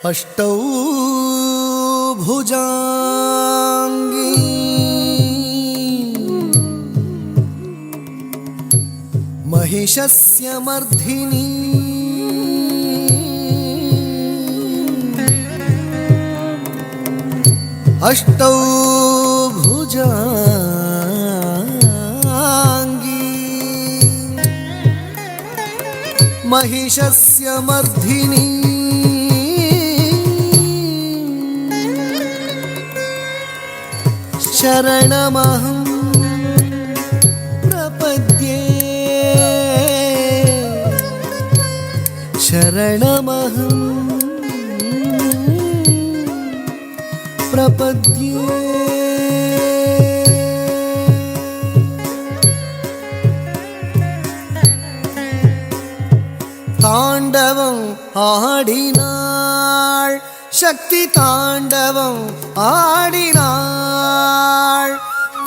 अष्टौ भुजांगी महिषस्य मर्धिनी अष्टौ भुजांगी महिषस्य मर्धिनी शरणमहं प्रपद्ये शरणमहं प्रपद्ये तांडवं आडिनाळ शक्ति तांडवं आडिनाळ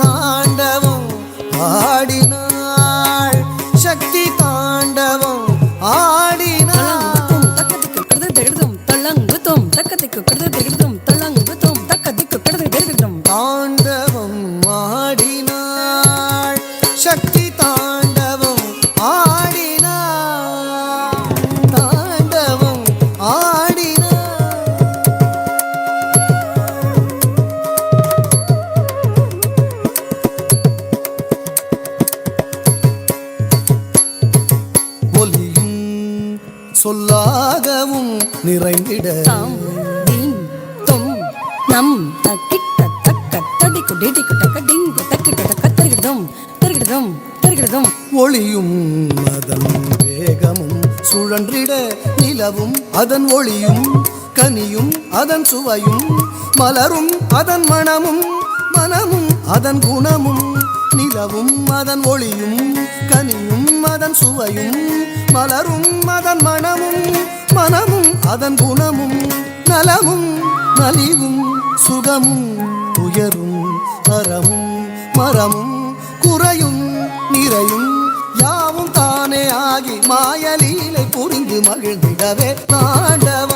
तांडवं आडिनाळ शक्ति तांडवं आडिनाळ तांडवं आडिनाळ शक्ति तांडवं आडिनाळ तांडवं சொல்லாகவும் நிறைந்திட ஒளியும் அதன் வேகமும் சுழன்றிட நிலவும் அதன் ஒளியும் கனியும் அதன் சுவையும் மலரும் அதன் மனமும் மனமும் அதன் குணமும் நிலவும் அதன் ஒளியும் கனியும் அதன் சுவையும் மலரும் அதன் மனமும் மனமும் அதன் குணமும் நலமும் நலிவும் சுகமும் உயரும் அறமும் மரமும் குறையும் நிறையும் யாவும் தானே ஆகி மாயலீலை புரிந்து மகிழ்ந்திடவே தாண்டவ